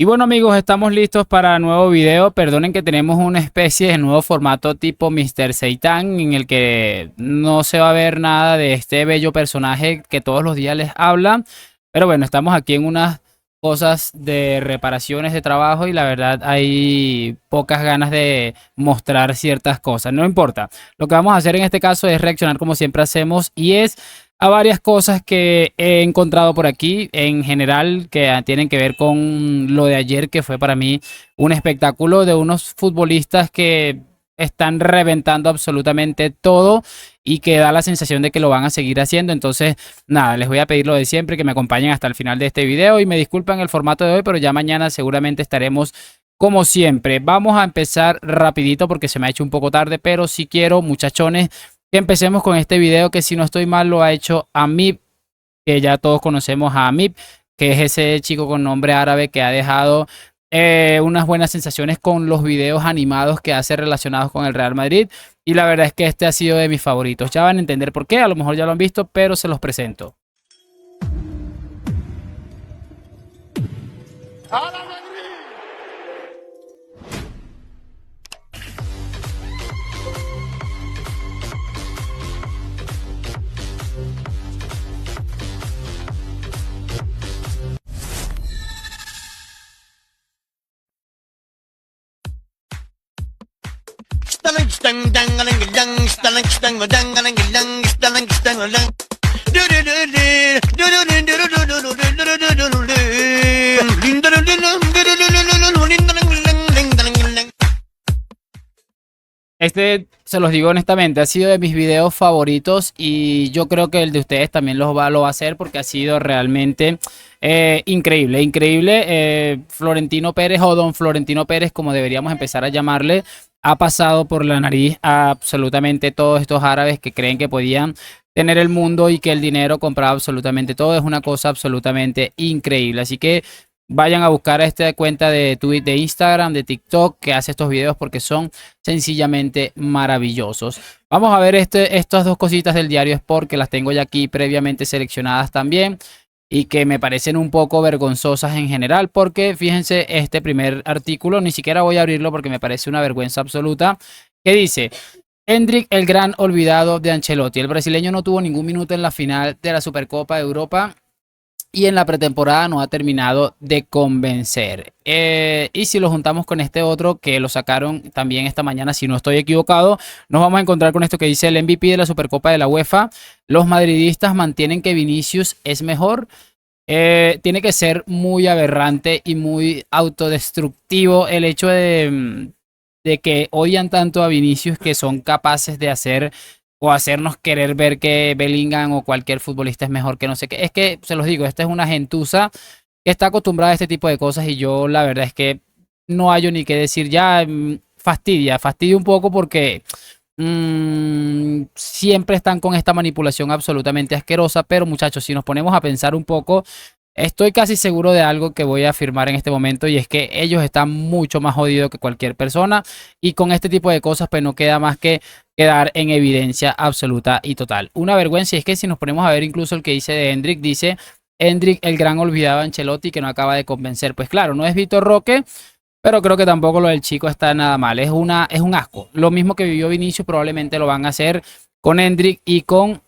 Y bueno amigos, estamos listos para nuevo video. Perdonen que tenemos una especie de nuevo formato tipo Mr. Seitan en el que no se va a ver nada de este bello personaje que todos los días les habla. Pero bueno, estamos aquí en unas cosas de reparaciones de trabajo y la verdad hay pocas ganas de mostrar ciertas cosas. No importa. Lo que vamos a hacer en este caso es reaccionar como siempre hacemos y es a varias cosas que he encontrado por aquí, en general, que tienen que ver con lo de ayer, que fue para mí un espectáculo de unos futbolistas que están reventando absolutamente todo y que da la sensación de que lo van a seguir haciendo. Entonces, nada, les voy a pedir lo de siempre, que me acompañen hasta el final de este video y me disculpan el formato de hoy, pero ya mañana seguramente estaremos como siempre. Vamos a empezar rapidito porque se me ha hecho un poco tarde, pero si quiero, muchachones, que empecemos con este video que si no estoy mal lo ha hecho Amip, que ya todos conocemos a Amip, que es ese chico con nombre árabe que ha dejado unas buenas sensaciones con los videos animados que hace relacionados con el Real Madrid. Y la verdad es que este ha sido de mis favoritos. Ya van a entender por qué, a lo mejor ya lo han visto, pero se los presento. Este, se los digo honestamente, ha sido de mis videos favoritos y yo creo que el de ustedes también lo va a hacer porque ha sido realmente increíble, increíble. Florentino Pérez o Don Florentino Pérez, como deberíamos empezar a llamarle, ha pasado por la nariz a absolutamente todos estos árabes que creen que podían tener el mundo y que el dinero compraba absolutamente todo. Es una cosa absolutamente increíble. Así que vayan a buscar a esta cuenta de Twitter, de Instagram, de TikTok, que hace estos videos porque son sencillamente maravillosos. Vamos a ver estas dos cositas del diario Sport que las tengo ya aquí previamente seleccionadas también y que me parecen un poco vergonzosas en general porque fíjense este primer artículo, ni siquiera voy a abrirlo porque me parece una vergüenza absoluta, que dice: Endrick, el gran olvidado de Ancelotti. El brasileño no tuvo ningún minuto en la final de la Supercopa de Europa y en la pretemporada no ha terminado de convencer. Y si lo juntamos con este otro que lo sacaron también esta mañana, si no estoy equivocado, nos vamos a encontrar con esto que dice: el MVP de la Supercopa de la UEFA. Los madridistas mantienen que Vinicius es mejor. Tiene que ser muy aberrante y muy autodestructivo el hecho de que odian tanto a Vinicius que son capaces de hacer o hacernos querer ver que Bellingham o cualquier futbolista es mejor que no sé qué. Es que, se los digo, esta es una gentuza que está acostumbrada a este tipo de cosas y yo la verdad es que no hallo ni qué decir ya. Fastidia un poco porque siempre están con esta manipulación absolutamente asquerosa. Pero muchachos, si nos ponemos a pensar un poco, estoy casi seguro de algo que voy a afirmar en este momento y es que ellos están mucho más jodidos que cualquier persona y con este tipo de cosas pues no queda más que quedar en evidencia absoluta y total. Una vergüenza. Y es que si nos ponemos a ver incluso el que dice de Endrick, dice: Endrick, el gran olvidado de Ancelotti que no acaba de convencer. Pues claro, no es Vitor Roque, pero creo que tampoco lo del chico está nada mal. Es un asco. Lo mismo que vivió Vinicius probablemente lo van a hacer con Endrick y con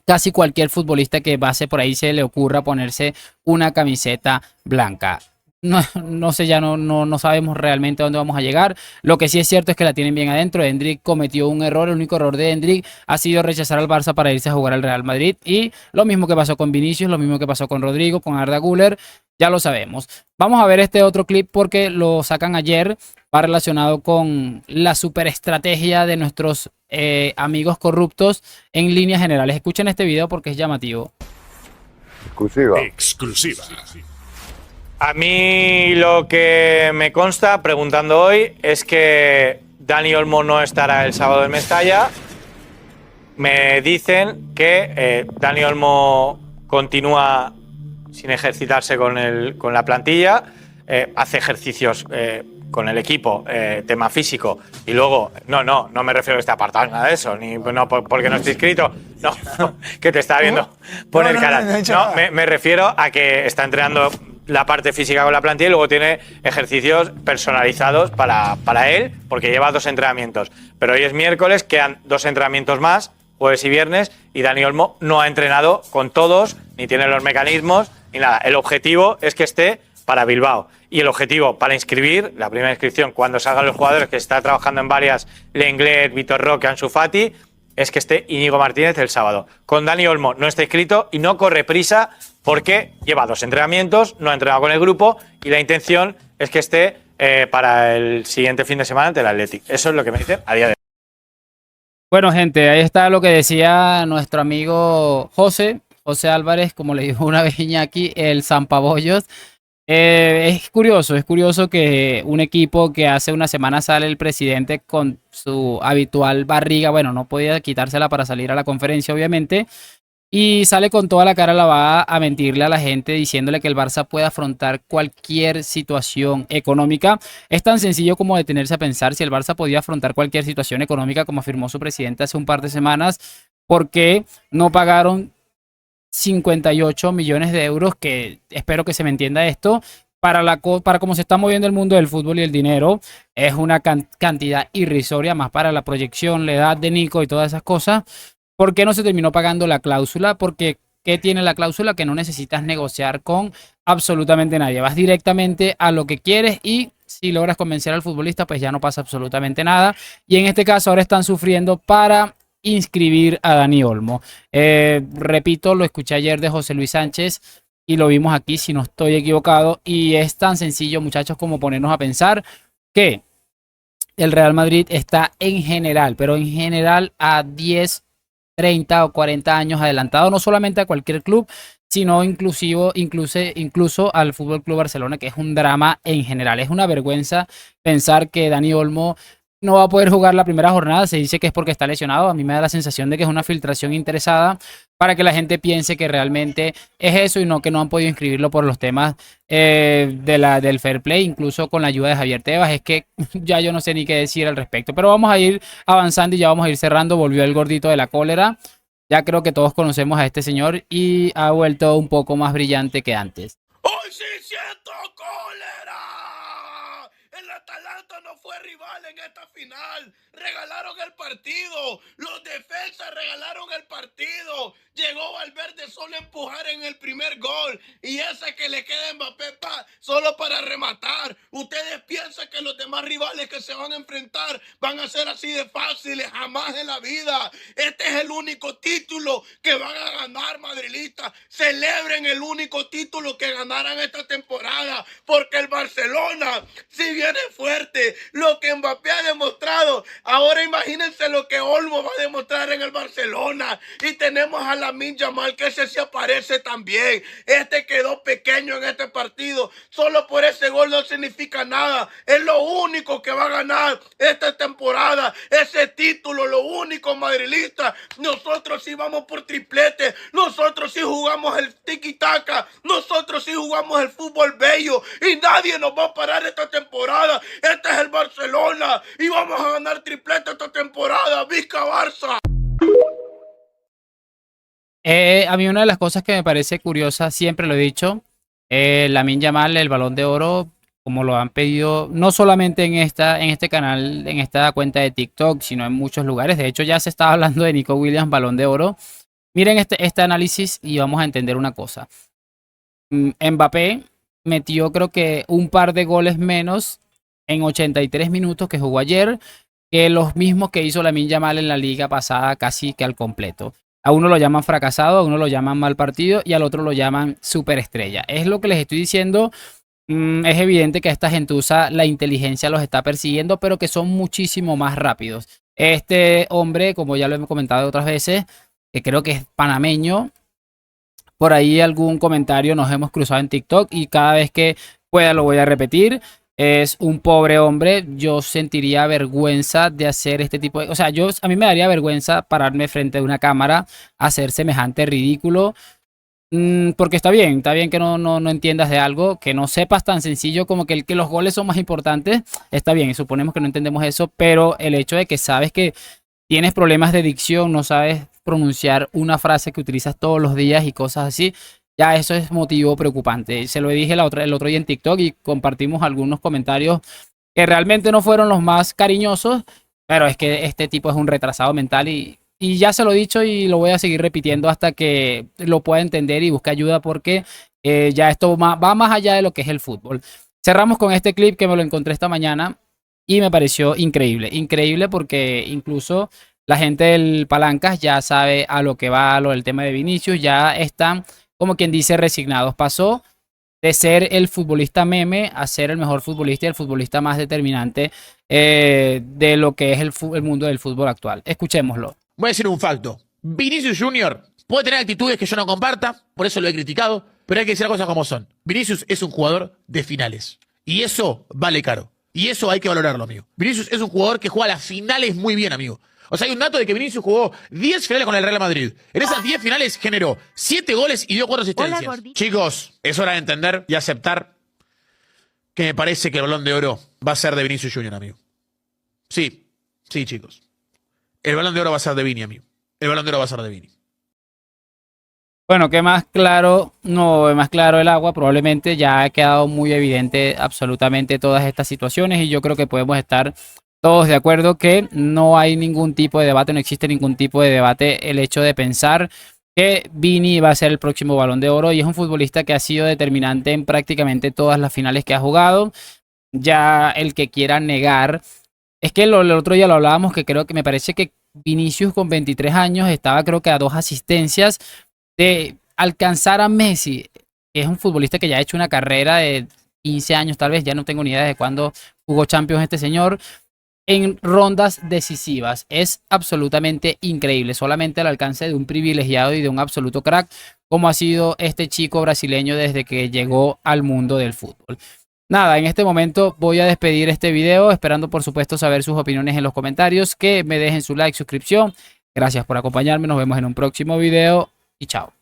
casi cualquier futbolista que pase por ahí se le ocurra ponerse una camiseta blanca. No sé, ya no sabemos realmente a dónde vamos a llegar. Lo que sí es cierto es que la tienen bien adentro. Endrick cometió un error. El único error de Endrick ha sido rechazar al Barça para irse a jugar al Real Madrid. Y lo mismo que pasó con Vinicius, lo mismo que pasó con Rodrigo, con Arda Güler. Ya lo sabemos. Vamos a ver este otro clip porque lo sacan ayer. Va relacionado con la superestrategia de nuestros amigos corruptos en líneas generales. Escuchen este video porque es llamativo. Exclusiva. A mí lo que me consta, preguntando hoy, es que Dani Olmo no estará el sábado en Mestalla. Me dicen que Dani Olmo continúa sin ejercitarse con la plantilla, hace ejercicios con el equipo, tema físico, y luego, no me refiero a que esté apartado ni nada de eso, ni no, porque no estoy inscrito, no, que te está viendo por el canal. Me refiero a que está entrenando la parte física con la plantilla y luego tiene ejercicios personalizados para él, porque lleva 2 entrenamientos. Pero hoy es miércoles, quedan 2 entrenamientos más, jueves y viernes, y Dani Olmo no ha entrenado con todos, ni tiene los mecanismos, ni nada. El objetivo es que esté para Bilbao. Y el objetivo para inscribir, la primera inscripción, cuando salgan los jugadores, que está trabajando en varias, Lenglet, Vitor Roque, Ansu Fati, es que esté Íñigo Martínez el sábado. Con Dani Olmo no está inscrito y no corre prisa porque lleva 2 entrenamientos, no ha entrenado con el grupo y la intención es que esté para el siguiente fin de semana ante el Athletic. Eso es lo que me dicen a día de hoy. Bueno, gente, ahí está lo que decía nuestro amigo José Álvarez, como le dijo una vez Iñaki, el zampabollos. Es curioso que un equipo que hace una semana sale el presidente con su habitual barriga, bueno, no podía quitársela para salir a la conferencia, obviamente, y sale con toda la cara lavada a mentirle a la gente diciéndole que el Barça puede afrontar cualquier situación económica. Es tan sencillo como detenerse a pensar si el Barça podía afrontar cualquier situación económica, como afirmó su presidente hace un par de semanas, ¿por qué no pagaron 58 millones de euros, que espero que se me entienda esto, para cómo se está moviendo el mundo del fútbol y el dinero? Es una cantidad irrisoria, más para la proyección, la edad de Nico y todas esas cosas. ¿Por qué no se terminó pagando la cláusula? Porque ¿qué tiene la cláusula? Que no necesitas negociar con absolutamente nadie. Vas directamente a lo que quieres y si logras convencer al futbolista, pues ya no pasa absolutamente nada. Y en este caso ahora están sufriendo para inscribir a Dani Olmo. Repito, lo escuché ayer de José Luis Sánchez y lo vimos aquí, si no estoy equivocado, y es tan sencillo, muchachos, como ponernos a pensar que el Real Madrid está en general, pero en general a 10, 30 o 40 años adelantado, no solamente a cualquier club, sino incluso al Fútbol Club Barcelona, que es un drama en general. Es una vergüenza pensar que Dani Olmo no va a poder jugar la primera jornada. Se dice que es porque está lesionado. A mí me da la sensación de que es una filtración interesada para que la gente piense que realmente es eso y no que no han podido inscribirlo por los temas del fair play, incluso con la ayuda de Javier Tebas. Es que ya yo no sé ni qué decir al respecto, pero vamos a ir avanzando y ya vamos a ir cerrando. Volvió el gordito de la cólera. Ya creo que todos conocemos a este señor y ha vuelto un poco más brillante que antes. ¡Hoy sí siento cólera! El Atalanta no fue rival en esta final. Regalaron el partido. Los defensas regalaron el partido. Llegó Valverde solo a empujar en el primer gol. Y ese que le queda a Mbappé solo para rematar. ¿Ustedes piensan que los demás rivales que se van a enfrentar van a ser así de fáciles? Jamás en la vida. Este es el único título que van a ganar, madrilistas. Celebren el único título que ganarán esta temporada. Porque el Barcelona, si viene fuerte, lo que Mbappé ha demostrado, ahora imagínense lo que Olmo va a demostrar en el Barcelona. Y tenemos a Lamine Yamal, que ese se aparece también. Este quedó pequeño en este partido. Solo por ese gol no significa nada. Es lo único que va a ganar esta temporada. Ese título, lo único, madrilista. Nosotros sí vamos por triplete. Nosotros sí jugamos el tiki-taka. Nosotros sí jugamos el fútbol bello. Y nadie nos va a parar esta temporada. Este es el Barcelona. Y vamos a ganar triplete esta temporada. ¡Visca Barça! A mí una de las cosas que me parece curiosa, siempre lo he dicho, Lamine Yamal, el Balón de Oro, como lo han pedido, no solamente en este canal, en esta cuenta de TikTok, sino en muchos lugares. De hecho, ya se estaba hablando de Nico Williams, Balón de Oro. Miren este análisis y vamos a entender una cosa. Mbappé metió, creo que un par de goles menos en 83 minutos que jugó ayer, que los mismos que hizo Lamine Yamal en la liga pasada, casi que al completo. A uno lo llaman fracasado, a uno lo llaman mal partido y al otro lo llaman superestrella. Es lo que les estoy diciendo. Es evidente que a esta gentuza la inteligencia los está persiguiendo, pero que son muchísimo más rápidos. Este hombre, como ya lo hemos comentado otras veces, que creo que es panameño, por ahí algún comentario nos hemos cruzado en TikTok y cada vez que pueda lo voy a repetir. Es un pobre hombre. Yo sentiría vergüenza de hacer este tipo de... O sea, a mí me daría vergüenza pararme frente a una cámara a hacer semejante ridículo. Porque está bien que no entiendas de algo, que no sepas tan sencillo como que los goles son más importantes. Está bien, y suponemos que no entendemos eso, pero el hecho de que sabes que tienes problemas de dicción, no sabes pronunciar una frase que utilizas todos los días y cosas así, ya eso es motivo preocupante. Se lo dije el otro día en TikTok y compartimos algunos comentarios que realmente no fueron los más cariñosos, pero es que este tipo es un retrasado mental y ya se lo he dicho y lo voy a seguir repitiendo hasta que lo pueda entender y busque ayuda porque ya esto va más allá de lo que es el fútbol. Cerramos con este clip que me lo encontré esta mañana y me pareció increíble, increíble porque incluso la gente del Palancas ya sabe a lo que va lo del tema de Vinicius, ya están como quien dice resignados. Pasó de ser el futbolista meme a ser el mejor futbolista y el futbolista más determinante de lo que es el mundo del fútbol actual. Escuchémoslo. Voy a decir un facto. Vinicius Junior puede tener actitudes que yo no comparta, por eso lo he criticado, pero hay que decir las cosas como son. Vinicius es un jugador de finales. Y eso vale caro. Y eso hay que valorarlo, amigo. Vinicius es un jugador que juega las finales muy bien, amigo. O sea, hay un dato de que Vinicius jugó 10 finales con el Real Madrid. En esas 10 finales generó 7 goles y dio 4 asistencias. Hola, chicos, es hora de entender y aceptar que me parece que el Balón de Oro va a ser de Vinicius Junior, amigo. Sí, sí, chicos. El Balón de Oro va a ser de Vini, amigo. El Balón de Oro va a ser de Vini. Bueno, que más claro, no, más claro el agua, probablemente ya ha quedado muy evidente absolutamente todas estas situaciones y yo creo que podemos estar todos de acuerdo que no hay ningún tipo de debate, no existe ningún tipo de debate el hecho de pensar que Vini va a ser el próximo Balón de Oro y es un futbolista que ha sido determinante en prácticamente todas las finales que ha jugado. Ya el que quiera negar, es que el otro día lo hablábamos que creo que me parece que Vinicius con 23 años estaba creo que a 2 asistencias de alcanzar a Messi, que es un futbolista que ya ha hecho una carrera de 15 años tal vez, ya no tengo ni idea de cuándo jugó Champions este señor, en rondas decisivas. Es absolutamente increíble, solamente al alcance de un privilegiado y de un absoluto crack, como ha sido este chico brasileño desde que llegó al mundo del fútbol. Nada, en este momento voy a despedir este video, esperando por supuesto saber sus opiniones en los comentarios, que me dejen su like, suscripción. Gracias por acompañarme, nos vemos en un próximo video y chao.